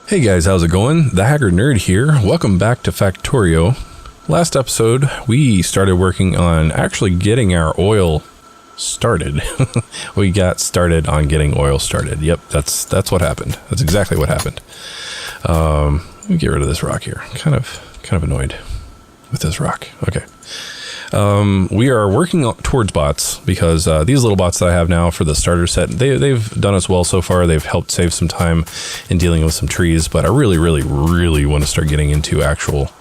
Hey guys, how's it going? TheHaggardNerd here. Welcome back to Factorio. Last episode, we started working on actually getting our oil started. We got started on getting oil started. Yep, that's what happened. That's exactly what happened. Let me get rid of this rock here. Kind of annoyed with this rock. Okay. We are working towards bots because these little bots that I have now for the starter set, they've done us well so far. They've helped save some time in dealing with some trees, but I really want to start getting into actual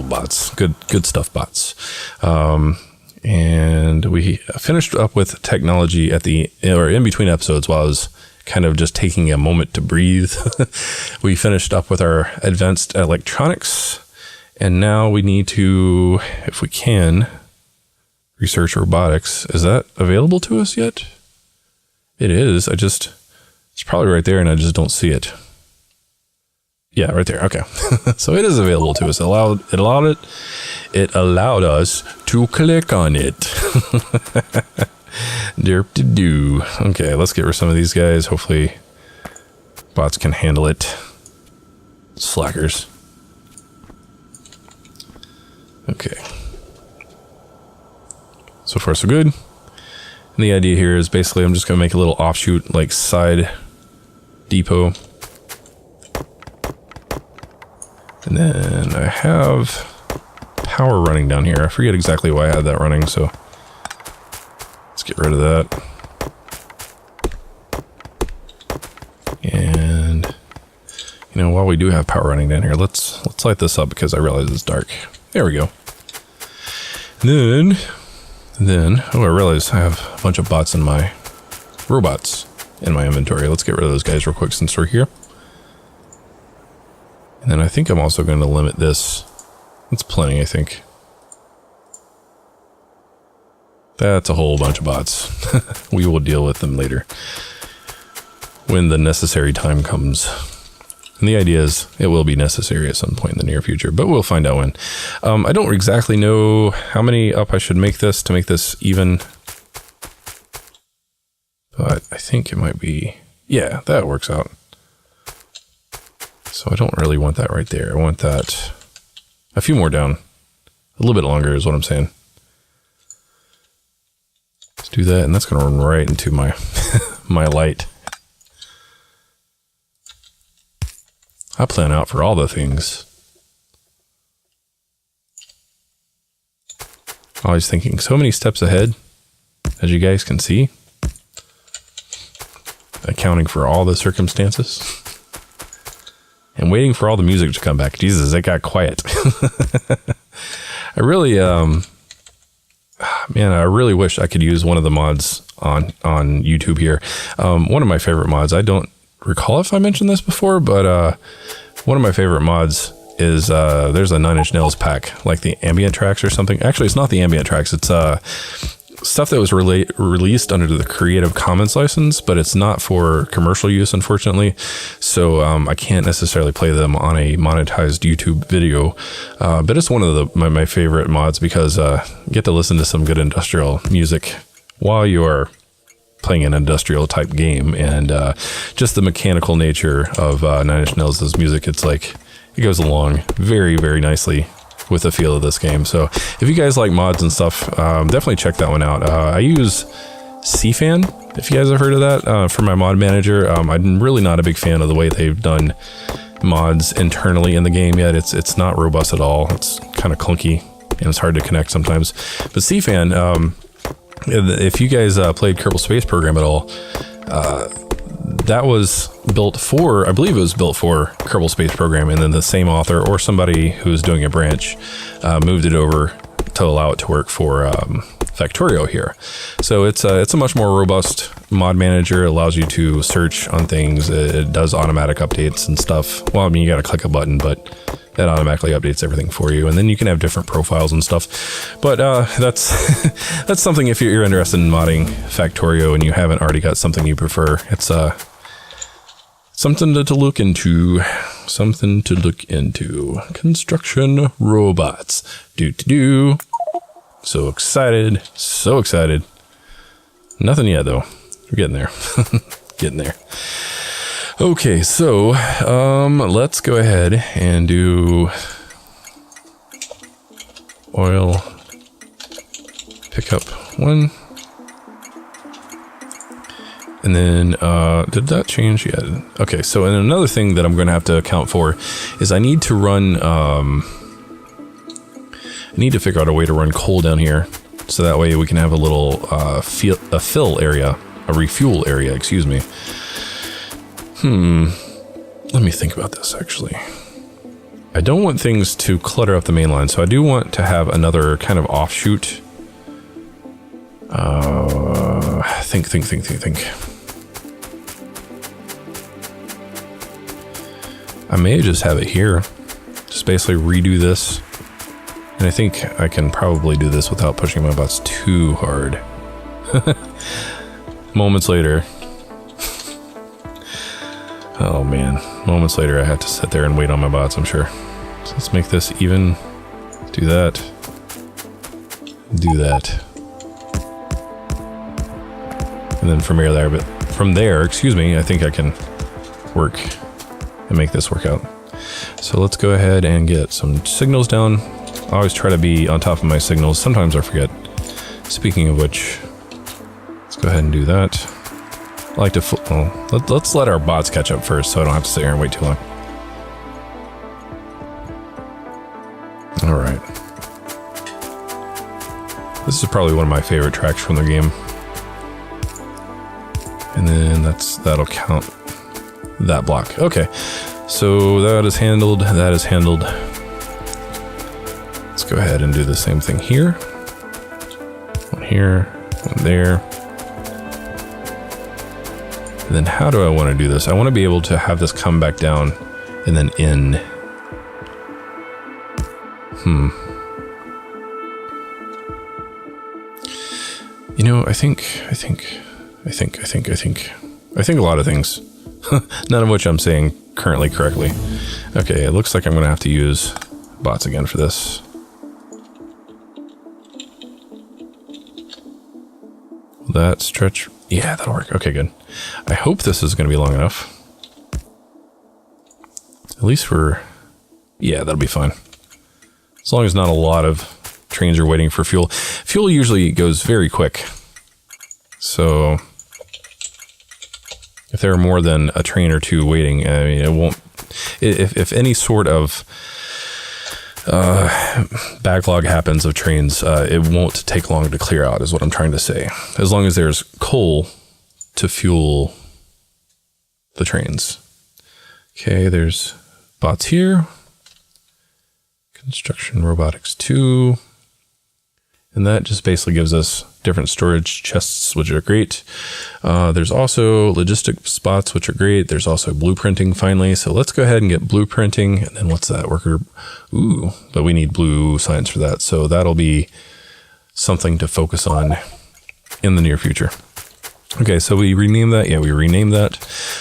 bots, good stuff bots. And we finished up with technology in between episodes while I was kind of just taking a moment to breathe. We finished up with our advanced electronics. And now we need to, if we can, research robotics. Is that available to us yet? It is. It's probably right there and I just don't see it. Yeah, right there. Okay. So it is available to us. It allowed us to click on it. Derp-de-doo. Okay, let's get rid of some of these guys. Hopefully bots can handle it. Slackers. Okay. So far so good. And the idea here is basically I'm just going to make a little offshoot, like side depot. And then I have power running down here. I forget exactly why I had that running, so let's get rid of that. And you know, while we do have power running down here, let's light this up because I realize it's dark. There we go. Then, oh, I realize I have a bunch of bots in my robots in my inventory. Let's get rid of those guys real quick since we're here. And then I think I'm also going to limit this. That's plenty, I think. That's a whole bunch of bots. We will deal with them later when the necessary time comes. And the idea is it will be necessary at some point in the near future, but we'll find out when. I don't exactly know how many up I should make this to make this even. But I think it might be, yeah, that works out. So I don't really want that right there. I want that a few more down. A little bit longer is what I'm saying. Let's do that, and that's going to run right into my, my light. I plan out for all the things. Always thinking so many steps ahead, as you guys can see. Accounting for all the circumstances. And waiting for all the music to come back. Jesus, it got quiet. I really, man, I really wish I could use one of the mods on YouTube here. One of my favorite mods, I don't recall if I mentioned this before, but one of my favorite mods is there's a 9 Inch Nails pack, like the ambient tracks or something. Actually, it's not the ambient tracks. It's stuff that was released under the Creative Commons license, but it's not for commercial use, unfortunately. So I can't necessarily play them on a monetized YouTube video. But it's one of my favorite mods because you get to listen to some good industrial music while you are playing an industrial type game, and just the mechanical nature of 9 Inch Nails' music, it's like it goes along very nicely with the feel of this game. So if you guys like mods and stuff, definitely check that one out. I use CFan, if you guys have heard of that, for my mod manager. I'm really not a big fan of the way they've done mods internally in the game yet. It's not robust at all. It's kind of clunky and it's hard to connect sometimes. But CFan, if you guys played Kerbal Space Program at all, that was built for, I believe it was built for Kerbal Space Program, and then the same author or somebody who was doing a branch moved it over to allow it to work for Factorio here. So it's a much more robust mod manager. It allows you to search on things. It does automatic updates and stuff. Well, I mean, you got to click a button, but that automatically updates everything for you. And then you can have different profiles and stuff. But that's that's something if you're interested in modding Factorio and you haven't already got something you prefer. It's something to look into. Something to look into. Construction robots. Do. So excited. So excited. Nothing yet, though. We're getting there. Getting there. Okay, so let's go ahead and do oil pickup 1. And then, did that change yet? Okay, so and another thing that I'm going to have to account for is I need to run, I need to figure out a way to run coal down here. So that way we can have a little fill area, a refuel area, excuse me. Let me think about this, actually. I don't want things to clutter up the main line, so I do want to have another kind of offshoot. Think. I may just have it here. Just basically redo this. And I think I can probably do this without pushing my buttons too hard. Moments later. Oh man. Moments later I have to sit there and wait on my bots, I'm sure. So let's make this even. Do that. Do that. And then from there, but from there, excuse me, I think I can work and make this work out. So let's go ahead and get some signals down. I always try to be on top of my signals. Sometimes I forget. Speaking of which, let's go ahead and do that. I like to, let's let our bots catch up first so I don't have to sit here and wait too long. All right. This is probably one of my favorite tracks from the game. And then that'll count that block. Okay, so that is handled, that is handled. Let's go ahead and do the same thing here. One here, one there. And then how do I want to do this? I want to be able to have this come back down and then in. You know, I think a lot of things. None of which I'm saying currently correctly. Okay, it looks like I'm gonna have to use bots again for this. Will that stretch? Yeah, that'll work. Okay, good. I hope this is gonna be long enough. At least for, yeah, that'll be fine. As long as not a lot of trains are waiting for fuel. Fuel usually goes very quick. So if there are more than a train or two waiting, I mean, it won't, if any sort of backlog happens of trains, it won't take long to clear out is what I'm trying to say. As long as there's coal to fuel the trains. Okay, there's bots here. Construction Robotics 2. And that just basically gives us different storage chests, which are great. There's also logistic spots, which are great. There's also blueprinting finally. So let's go ahead and get blueprinting. And then what's that? Worker? Ooh, but we need blue science for that. So that'll be something to focus on in the near future. Okay, so we rename that. Yeah, we renamed that.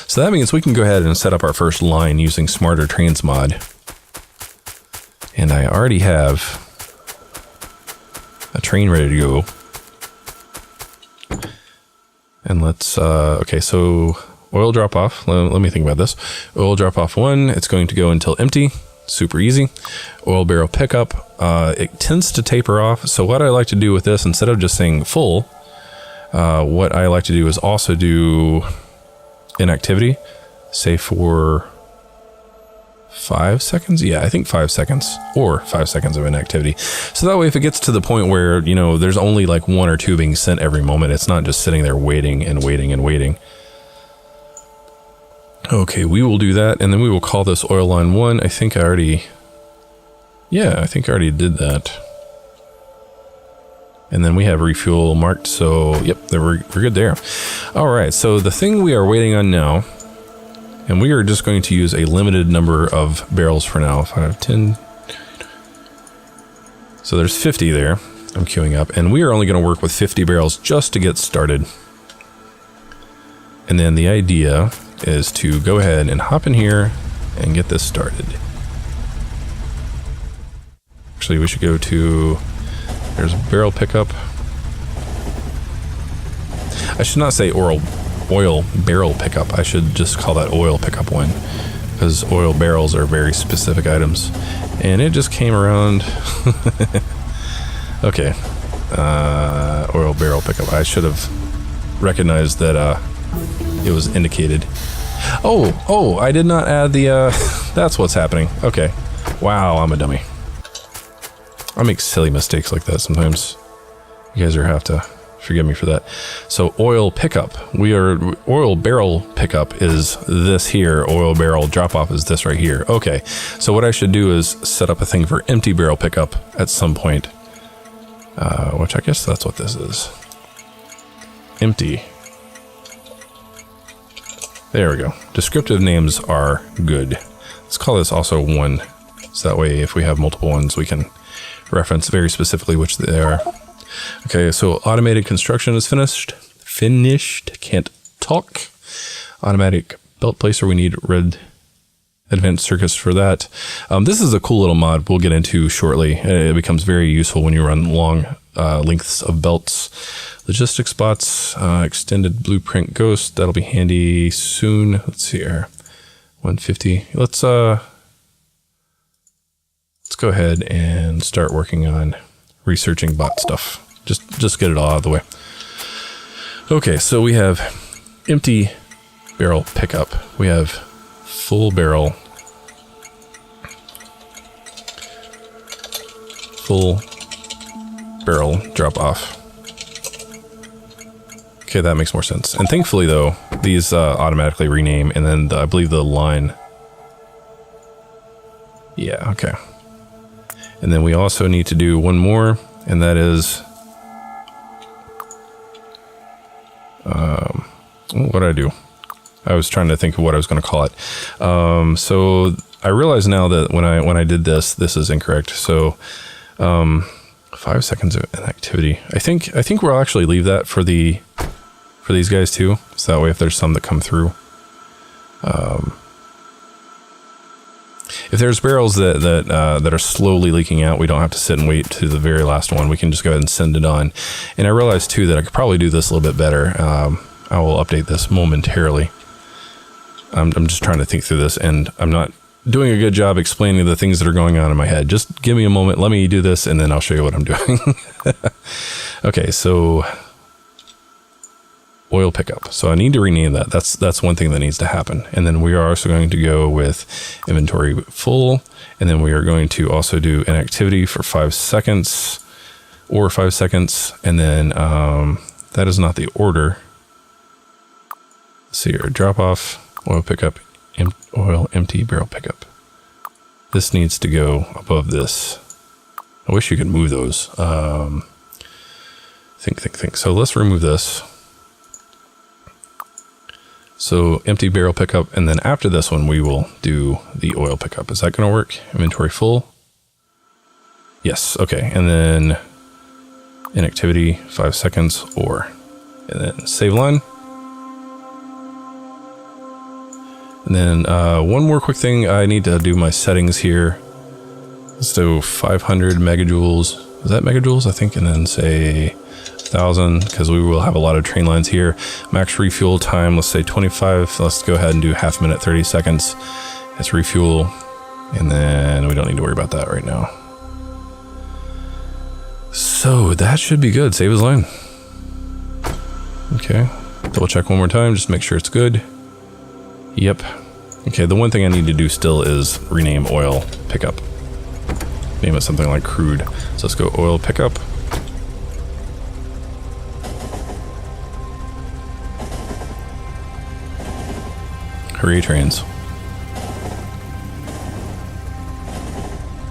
So that means we can go ahead and set up our first line using Smarter Trains mod. And I already have a train ready to go. And let's, okay, so oil drop off. Let me think about this. Oil drop off 1, it's going to go until empty. Super easy. Oil barrel pickup, it tends to taper off. So what I like to do with this, instead of just saying full, what I like to do is also do inactivity, say for 5 seconds? Yeah, I think 5 seconds or 5 seconds of inactivity. So that way, if it gets to the point where, you know, there's only like 1 or 2 being sent every moment, it's not just sitting there waiting and waiting and waiting. Okay, we will do that. And then we will call this oil line 1. I think I already, yeah, I think I already did that. And then we have refuel marked. So yep, we're good there. All right. So the thing we are waiting on now, and we are just going to use a limited number of barrels for now. 5, 10. So there's 50 there. I'm queuing up. And we are only going to work with 50 barrels just to get started. And then the idea is to go ahead and hop in here and get this started. Actually, we should go to, there's barrel pickup. I should not say oil oil barrel pickup. I should just call that oil pickup one, because oil barrels are very specific items. And it just came around. Okay. Oil barrel pickup. I should have recognized that it was indicated. Oh, I did not add the, that's what's happening. Okay. Wow, I'm a dummy. I make silly mistakes like that sometimes. You guys have to forgive me for that. So oil pickup. Oil barrel pickup is this here. Oil barrel drop off is this right here. Okay. So what I should do is set up a thing for empty barrel pickup at some point. Which I guess that's what this is. Empty. There we go. Descriptive names are good. Let's call this also 1. So that way if we have multiple ones, we can reference very specifically which they are. Okay, so automated construction is finished. Can't talk. Automatic belt placer. We need red advanced circuits for that. This is a cool little mod we'll get into shortly. It becomes very useful when you run long lengths of belts. Logistic spots, extended blueprint ghost. That'll be handy soon. Let's see here. 150. Let's go ahead and start working on researching bot stuff. Just get it all out of the way. Okay, so we have empty barrel pickup. We have full barrel. Full barrel drop off. Okay, that makes more sense. And thankfully though, these automatically rename, and then I believe the line. Yeah, okay. And then we also need to do one more, and that is what did I do? I was trying to think of what I was going to call it. So I realize now that when I did this is incorrect. So 5 seconds of inactivity. I think we'll actually leave that for these guys too. So that way, if there's some that come through, if there's barrels that are slowly leaking out, we don't have to sit and wait to the very last one. We can just go ahead and send it on. And I realized too that I could probably do this a little bit better. I will update this momentarily. I'm just trying to think through this, and I'm not doing a good job explaining the things that are going on in my head. Just give me a moment. Let me do this, and then I'll show you what I'm doing. Okay, so oil pickup. So I need to rename that. That's one thing that needs to happen. And then we are also going to go with inventory full, and then we are going to also do inactivity for 5 seconds or 5 seconds. And then that is not the order. Let's see here, drop off, oil pickup, oil empty barrel pickup. This needs to go above this. I wish you could move those. Think. So let's remove this. So empty barrel pickup, and then after this one, we will do the oil pickup. Is that going to work? Inventory full? Yes. Okay. And then inactivity, 5 seconds, or, and then save line. And then one more quick thing. I need to do my settings here. Let's do 500 megajoules. Is that megajoules? I think. And then say 1,000, because we will have a lot of train lines here. Max refuel time, let's say 25. Let's go ahead and do half a minute, 30 seconds. It's refuel. And then we don't need to worry about that right now. So that should be good. Save as line. Okay. Double check one more time. Just make sure it's good. Yep. Okay, the one thing I need to do still is rename oil pickup. Name it something like crude. So let's go oil pickup. Hurry trains.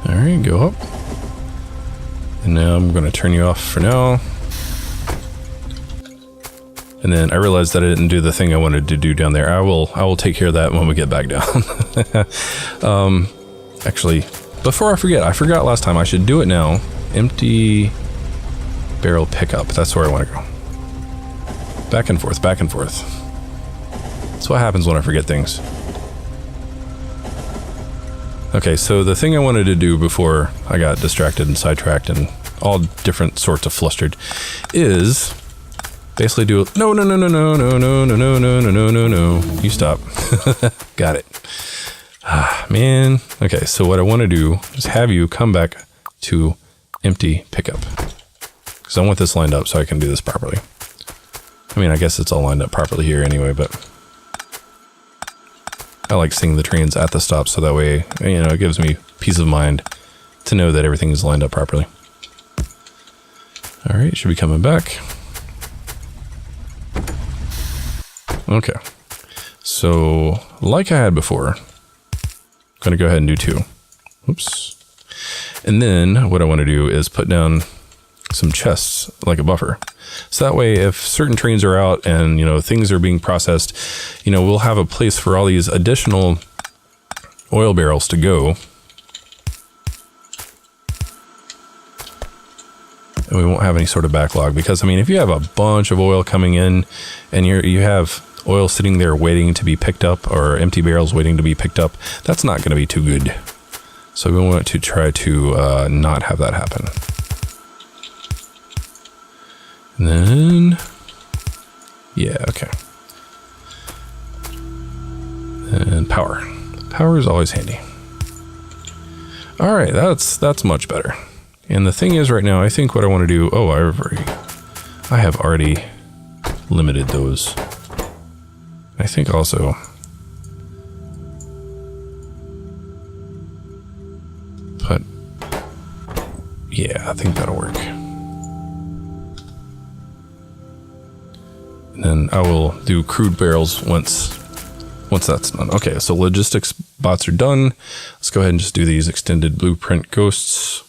All right, go up. And now I'm going to turn you off for now. And then I realized that I didn't do the thing I wanted to do down there. I will take care of that when we get back down. Actually, before I forgot last time. I should do it now. Empty barrel pickup. That's where I want to go. Back and forth, back and forth. That's what happens when I forget things. Okay, so the thing I wanted to do before I got distracted and sidetracked and all different sorts of flustered is basically do no, no, no, no, no, no, no, no, no, no, no, no, no. You stop. Got it. Ah, man. Okay, so what I want to do is have you come back to empty pickup. Because I want this lined up so I can do this properly. I mean, I guess it's all lined up properly here anyway, but I like seeing the trains at the stop so that way, you know, it gives me peace of mind to know that everything is lined up properly. All right, should be coming back. Okay, so like I had before, I'm gonna go ahead and do 2. Oops. And then what I want to do is put down some chests like a buffer. So that way, if certain trains are out and, you know, things are being processed, you know, we'll have a place for all these additional oil barrels to go. And we won't have any sort of backlog because, I mean, if you have a bunch of oil coming in and you have oil sitting there waiting to be picked up or empty barrels waiting to be picked up, that's not going to be too good. So we want to try to not have that happen. And then, yeah, okay. And power. Power is always handy. All right, that's much better. And the thing is right now, I think what I want to do, oh, I have already limited those. I think also, but yeah, I think that'll work. And then I will do crude barrels once that's done. Okay, so logistics bots are done. Let's go ahead and just do these extended blueprint ghosts.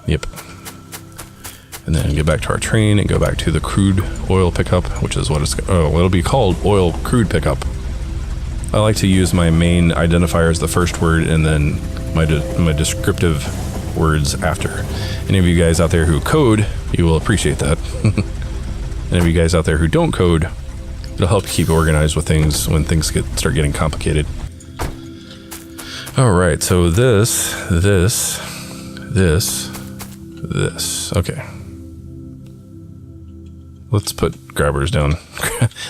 Yep. And then get back to our train and go back to the crude oil pickup, which is what it's, oh, it'll be called oil crude pickup. I like to use my main identifier as the first word and then my descriptive words after. Any of you guys out there who code, you will appreciate that. Any of you guys out there who don't code, it'll help you keep organized with things when things start getting complicated. All right, so this. Okay. Let's put grabbers down.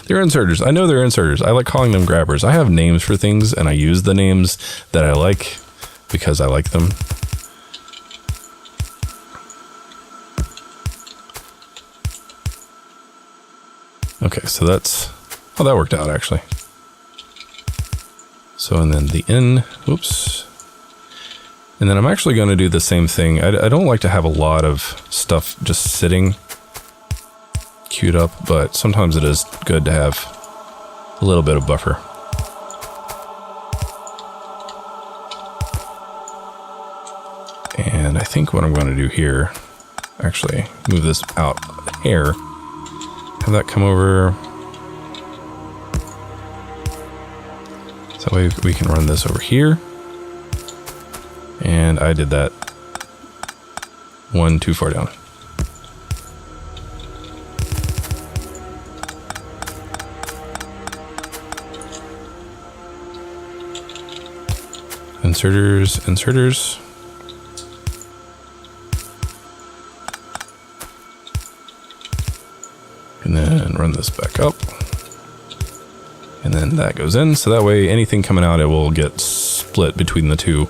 They're inserters. I know they're inserters. I like calling them grabbers. I have names for things and I use the names that I like because I like them. Okay, so that's, oh, that worked out actually. So, and then the in, oops. And then I'm actually going to do the same thing. I don't like to have a lot of stuff just sitting queued up, but sometimes it is good to have a little bit of buffer. And I think what I'm going to do here, actually move this out a hair, have that come over. So that way we can run this over here. And I did that one too far down. Inserters. And then run this back up. And then that goes in. So that way anything coming out, it will get split between the two.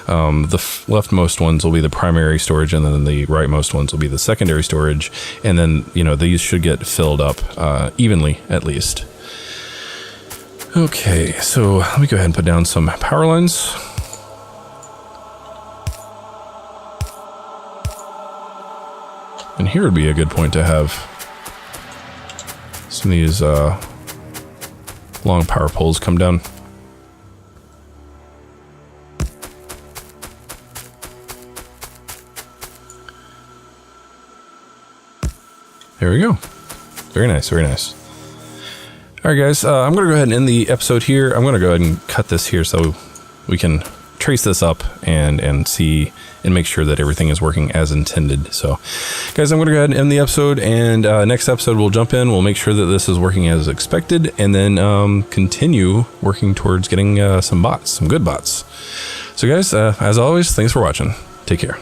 The leftmost ones will be the primary storage, and then the rightmost ones will be the secondary storage. And then, you know, these should get filled up evenly at least. Okay, so let me go ahead and put down some power lines. And here would be a good point to have some of these long power poles come down. There we go. Very nice, very nice. All right, guys, I'm going to go ahead and end the episode here. I'm going to go ahead and cut this here so we can trace this up and see and make sure that everything is working as intended. So, guys, I'm going to go ahead and end the episode, and next episode we'll jump in. We'll make sure that this is working as expected, and then continue working towards getting some bots, some good bots. So, guys, as always, thanks for watching. Take care.